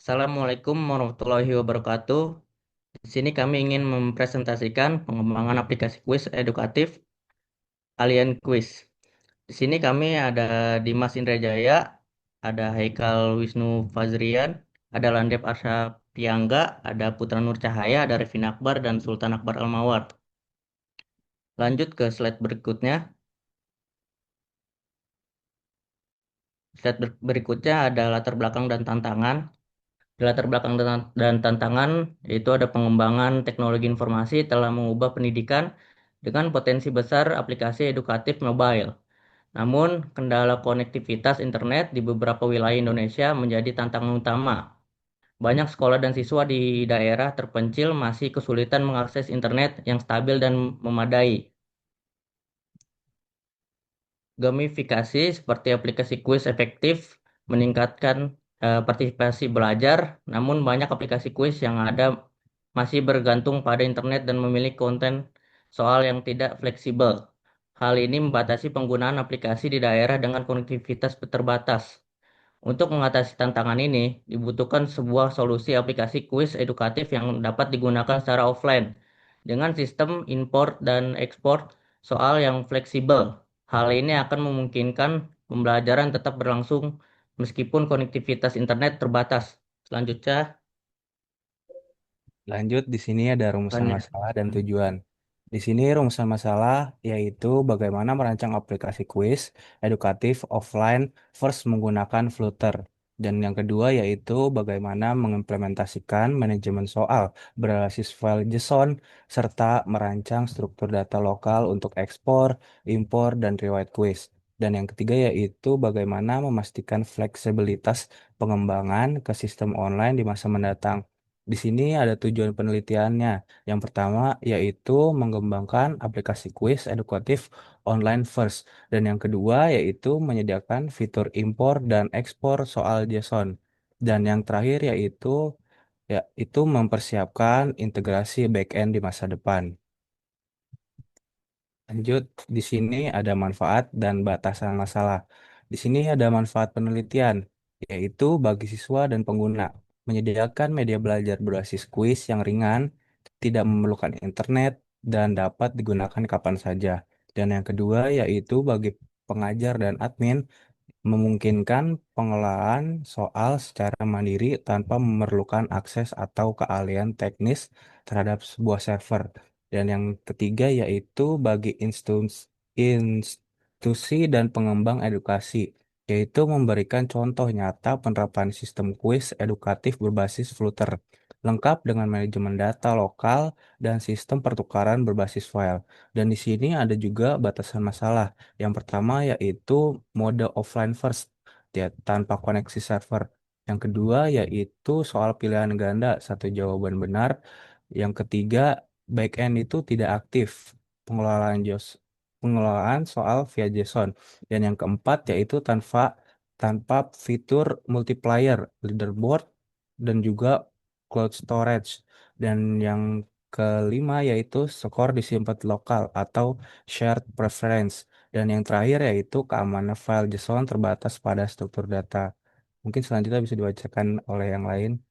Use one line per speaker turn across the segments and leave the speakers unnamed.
Assalamualaikum warahmatullahi wabarakatuh. Di sini kami ingin mempresentasikan pengembangan aplikasi kuis edukatif Alien Quiz. Di sini kami ada Dimas Indrajaya, ada Haikal Wisnu Fazrian, ada Landep Arsha Piangga, ada Putra Nur Cahaya, ada Revin Akbar, dan Sultan Akbar Almawar. Lanjut ke slide berikutnya. Slide berikutnya ada latar belakang dan tantangan. Di latar belakang dan tantangan yaitu ada pengembangan teknologi informasi telah mengubah pendidikan dengan potensi besar aplikasi edukatif mobile. Namun, kendala konektivitas internet di beberapa wilayah Indonesia menjadi tantangan utama. Banyak sekolah dan siswa di daerah terpencil masih kesulitan mengakses internet yang stabil dan memadai. Gamifikasi seperti aplikasi kuis efektif meningkatkan partisipasi belajar, namun banyak aplikasi kuis yang ada masih bergantung pada internet dan memiliki konten soal yang tidak fleksibel. Hal ini membatasi penggunaan aplikasi di daerah dengan konektivitas terbatas. Untuk mengatasi tantangan ini, dibutuhkan sebuah solusi aplikasi kuis edukatif yang dapat digunakan secara offline dengan sistem import dan ekspor soal yang fleksibel. Hal ini akan memungkinkan pembelajaran tetap berlangsung meskipun konektivitas internet terbatas. Selanjutnya,
Lanjut, di sini ada rumusan
Fania.
masalah dan tujuan. Di sini rumusan masalah yaitu bagaimana merancang aplikasi kuis edukatif offline first menggunakan Flutter. Dan yang kedua yaitu bagaimana mengimplementasikan manajemen soal berbasis file JSON serta merancang struktur data lokal untuk ekspor, impor, dan riwayat kuis. Dan yang ketiga yaitu bagaimana memastikan fleksibilitas pengembangan ke sistem online di masa mendatang. Di sini ada tujuan penelitiannya. Yang pertama yaitu mengembangkan aplikasi kuis edukatif online first. Dan yang kedua yaitu menyediakan fitur impor dan ekspor soal JSON. Dan yang terakhir yaitu mempersiapkan integrasi backend di masa depan. Lanjut, di sini ada manfaat dan batasan masalah. Di sini ada manfaat penelitian, yaitu bagi siswa dan pengguna, menyediakan media belajar berbasis kuis yang ringan, tidak memerlukan internet, dan dapat digunakan kapan saja. Dan yang kedua, yaitu bagi pengajar dan admin, memungkinkan pengelolaan soal secara mandiri tanpa memerlukan akses atau keahlian teknis terhadap sebuah server. Dan yang ketiga yaitu bagi institusi dan pengembang edukasi, yaitu memberikan contoh nyata penerapan sistem kuis edukatif berbasis Flutter, lengkap dengan manajemen data lokal dan sistem pertukaran berbasis file. Dan di sini ada juga batasan masalah. Yang pertama yaitu mode offline first, ya, tanpa koneksi server. Yang kedua yaitu soal pilihan ganda, satu jawaban benar. Yang ketiga, backend itu tidak aktif, pengelolaan soal via JSON. Dan yang keempat yaitu tanpa fitur multiplayer, leaderboard, dan juga cloud storage. Dan yang kelima yaitu skor disimpan lokal atau shared preference. Dan yang terakhir yaitu keamanan file JSON terbatas pada struktur data. Mungkin selanjutnya bisa dibacakan oleh yang lain.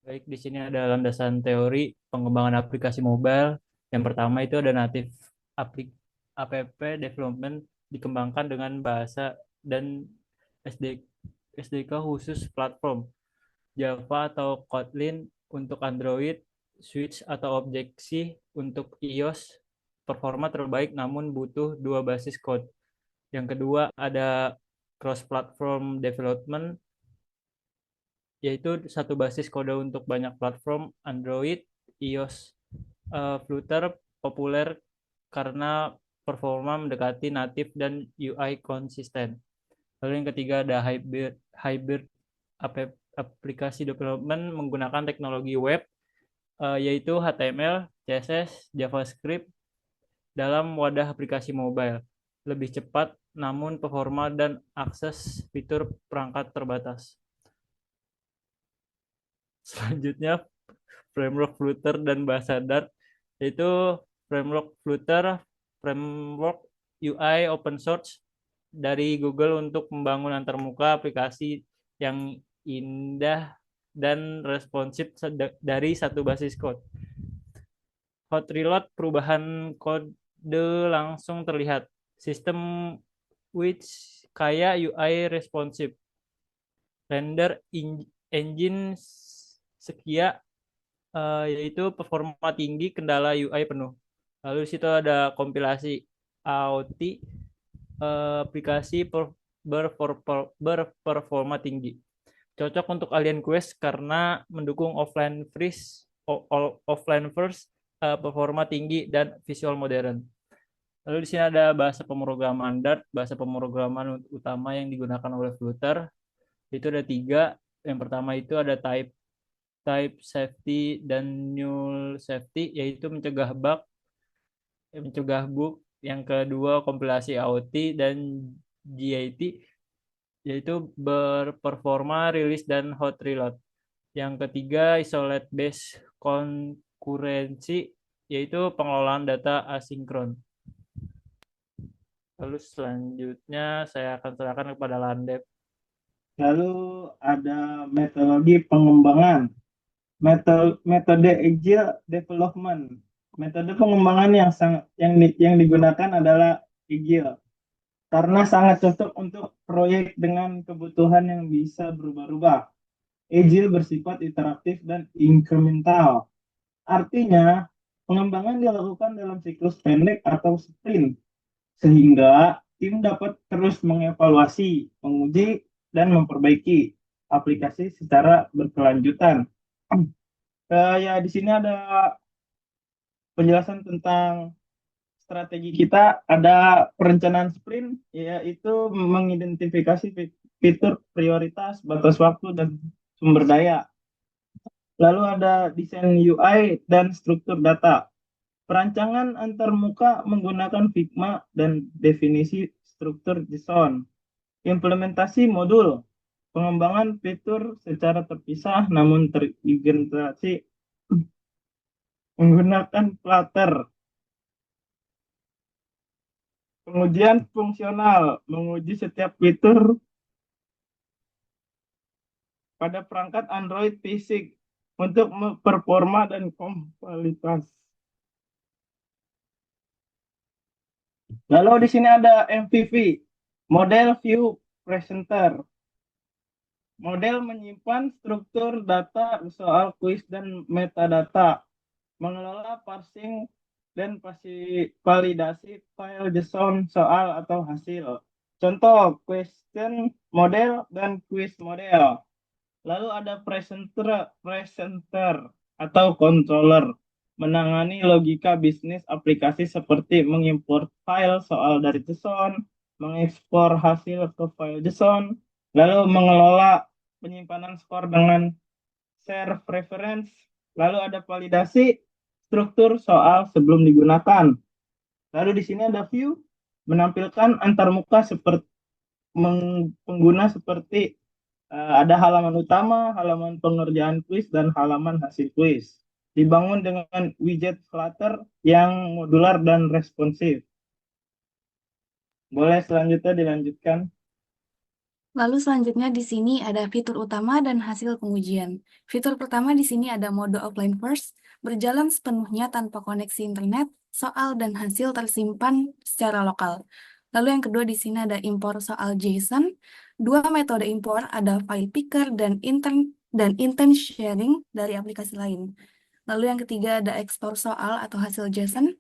Baik, di sini ada landasan teori pengembangan aplikasi mobile. Yang pertama itu ada native aplik app development dikembangkan dengan bahasa dan SD, SDK khusus platform Java atau Kotlin untuk Android, Switch atau Objective-C untuk iOS. Performa terbaik namun butuh dua basis code. Yang kedua ada cross-platform development yaitu satu basis kode untuk banyak platform Android, iOS. Flutter populer karena performa mendekati natif dan UI konsisten. Lalu yang ketiga ada hybrid aplikasi development menggunakan teknologi web yaitu HTML, CSS, JavaScript dalam wadah aplikasi mobile. Lebih cepat namun performa dan akses fitur perangkat terbatas. Selanjutnya framework Flutter dan bahasa Dart yaitu framework Flutter, framework UI open source dari Google untuk membangun antarmuka aplikasi yang indah dan responsif dari satu basis code. Hot reload, perubahan kode langsung terlihat. Sistem which kaya UI responsive. Render engine sekia, yaitu performa tinggi kendala UI penuh. Lalu di situ ada kompilasi AOT, aplikasi berperforma tinggi. Cocok untuk Alien Quest karena mendukung offline first, performa tinggi dan visual modern. Lalu di sini ada bahasa pemrograman Dart, bahasa pemrograman utama yang digunakan oleh Flutter. Itu ada 3. Yang pertama itu ada type safety dan null safety, yaitu mencegah bug. Yang kedua kompilasi AOT dan GIT, yaitu berperforma rilis dan hot reload. Yang ketiga isolate based concurrency, yaitu pengelolaan data asinkron. Lalu selanjutnya saya akan serahkan kepada Landep.
Lalu ada metodologi pengembangan. Metode Agile Development. Metode pengembangan yang digunakan adalah Agile karena sangat cocok untuk proyek dengan kebutuhan yang bisa berubah-ubah. Agile bersifat interaktif dan incremental. Artinya, pengembangan dilakukan dalam siklus pendek atau sprint, sehingga tim dapat terus mengevaluasi, menguji, dan memperbaiki aplikasi secara berkelanjutan. Ya, di sini ada penjelasan tentang strategi kita. Ada perencanaan sprint, yaitu mengidentifikasi fitur prioritas, batas waktu, dan sumber daya. Lalu ada desain UI dan struktur data. Perancangan antarmuka menggunakan Figma dan definisi struktur JSON. Implementasi modul. Pengembangan fitur secara terpisah namun terintegrasi menggunakan Flutter. Pengujian fungsional. Menguji setiap fitur pada perangkat Android fisik untuk performa dan kompatibilitas. Lalu di sini ada MVP, Model View Presenter. Model menyimpan struktur data soal kuis dan metadata, mengelola parsing dan validasi file JSON soal atau hasil. Contoh, question model dan quiz model. Lalu ada presenter atau controller, menangani logika bisnis aplikasi seperti mengimport file soal dari JSON, mengekspor hasil ke file JSON, lalu mengelola penyimpanan skor dengan share preference, lalu ada validasi struktur soal sebelum digunakan. Lalu di sini ada view, menampilkan antarmuka seperti pengguna seperti ada halaman utama, halaman pengerjaan kuis, dan halaman hasil kuis. Dibangun dengan widget Flutter yang modular dan responsif. Boleh selanjutnya dilanjutkan.
Lalu selanjutnya di sini ada fitur utama dan hasil pengujian. Fitur pertama di sini ada mode offline first, berjalan sepenuhnya tanpa koneksi internet, soal dan hasil tersimpan secara lokal. Lalu yang kedua di sini ada import soal JSON. Dua metode import ada file picker dan intent sharing dari aplikasi lain. Lalu yang ketiga ada ekspor soal atau hasil JSON,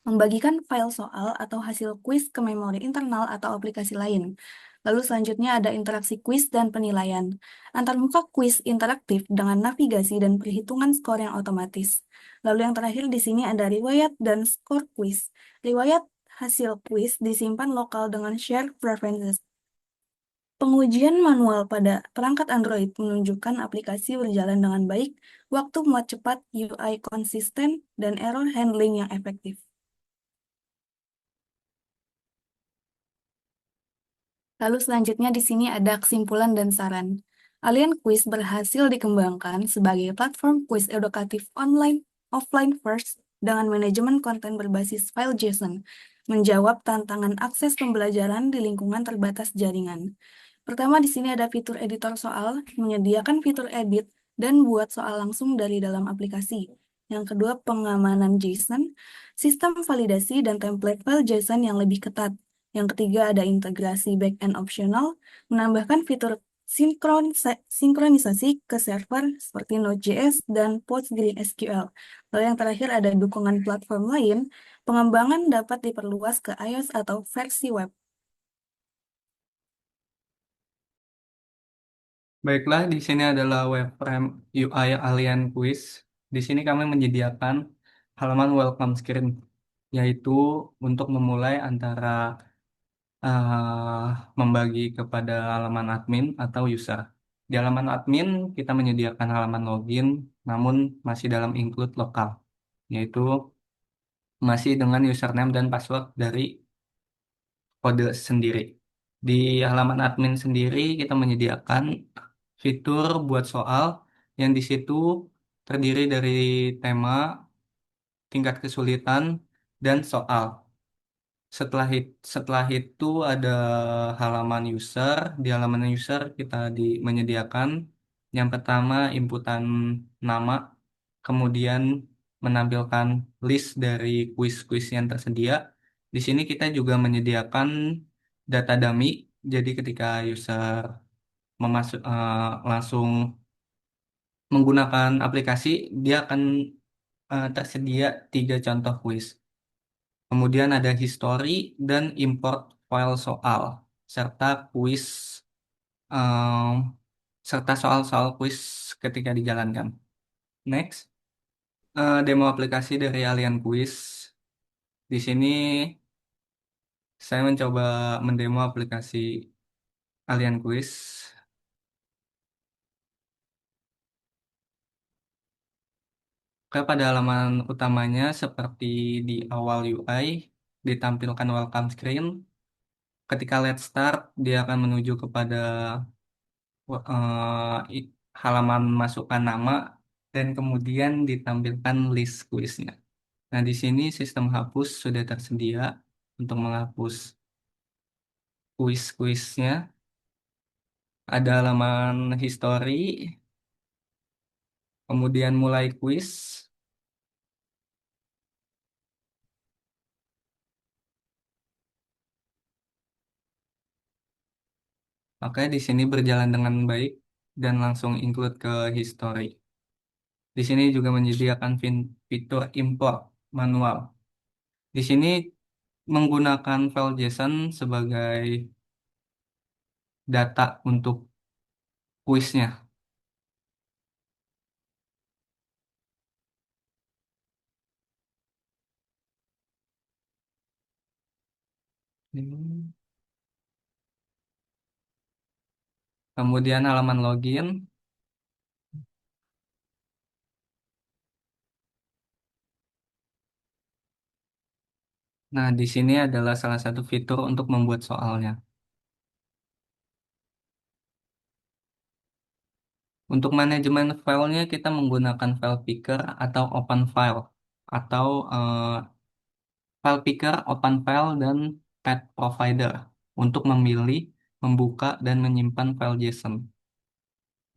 membagikan file soal atau hasil kuis ke memori internal atau aplikasi lain. Lalu selanjutnya ada interaksi kuis dan penilaian. Antarmuka kuis interaktif dengan navigasi dan perhitungan skor yang otomatis. Lalu yang terakhir di sini ada riwayat dan skor kuis. Riwayat hasil kuis disimpan lokal dengan share preferences. Pengujian manual pada perangkat Android menunjukkan aplikasi berjalan dengan baik, waktu muat cepat, UI konsisten, dan error handling yang efektif. Lalu selanjutnya di sini ada kesimpulan dan saran. Alien Quiz berhasil dikembangkan sebagai platform kuis edukatif online, offline first, dengan manajemen konten berbasis file JSON, menjawab tantangan akses pembelajaran di lingkungan terbatas jaringan. Pertama, di sini ada fitur editor soal, menyediakan fitur edit dan buat soal langsung dari dalam aplikasi. Yang kedua, pengamanan JSON, sistem validasi dan template file JSON yang lebih ketat. Yang ketiga, ada integrasi backend optional, menambahkan fitur sinkronisasi ke server seperti Node.js dan PostgreSQL. Lalu yang terakhir ada dukungan platform lain, pengembangan dapat diperluas ke iOS atau versi web.
Baiklah, di sini adalah webframe UI Alien Quiz. Di sini kami menyediakan halaman welcome screen, yaitu untuk memulai antara membagi kepada halaman admin atau user. Di halaman admin, kita menyediakan halaman login, namun masih dalam include lokal, yaitu masih dengan username dan password dari kode sendiri. Di halaman admin sendiri, kita menyediakan fitur buat soal yang di situ terdiri dari tema, tingkat kesulitan, dan soal. Setelah itu ada halaman user. Di halaman user kita menyediakan yang pertama inputan nama, kemudian menampilkan list dari kuis-kuis yang tersedia. Di sini kita juga menyediakan data dummy. Jadi ketika user langsung menggunakan aplikasi, dia akan tersedia 3 contoh kuis. Kemudian ada history dan import file soal serta kuis em, serta soal-soal kuis ketika dijalankan. Next, demo aplikasi dari Alien Quiz. Di sini saya mencoba mendemo aplikasi Alien Quiz. Pada halaman utamanya seperti di awal UI ditampilkan welcome screen. Ketika let's start, dia akan menuju kepada halaman masukkan nama dan kemudian ditampilkan list kuisnya. Nah, di sini sistem hapus sudah tersedia untuk menghapus kuis-kuisnya. Ada halaman history, kemudian mulai kuis. Oke, di sini berjalan dengan baik dan langsung include ke history. Di sini juga menyediakan fitur import manual. Di sini menggunakan file JSON sebagai data untuk kuisnya. Kemudian halaman login. Nah, di sini adalah salah satu fitur untuk membuat soalnya. Untuk manajemen filenya kita menggunakan file picker atau open file atau file picker, open file dan path provider untuk memilih, membuka dan menyimpan file JSON.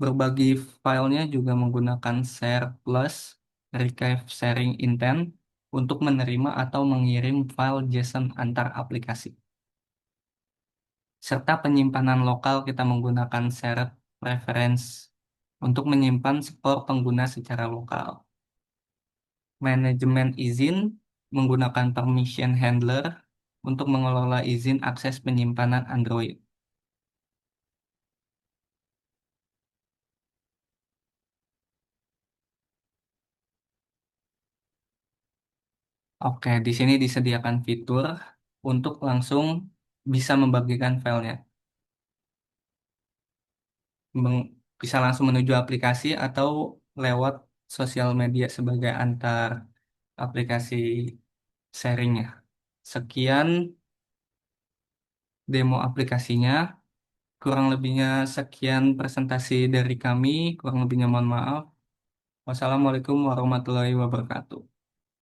Berbagi filenya juga menggunakan share plus receive sharing intent untuk menerima atau mengirim file JSON antar aplikasi. Serta penyimpanan lokal kita menggunakan shared preference untuk menyimpan skor pengguna secara lokal. Manajemen izin menggunakan permission handler untuk mengelola izin akses penyimpanan Android. Oke, di sini disediakan fitur untuk langsung bisa membagikan filenya. Bisa langsung menuju aplikasi atau lewat sosial media sebagai antar aplikasi sharingnya. Sekian demo aplikasinya. Kurang lebihnya sekian presentasi dari kami. Kurang lebihnya mohon maaf. Wassalamualaikum warahmatullahi wabarakatuh.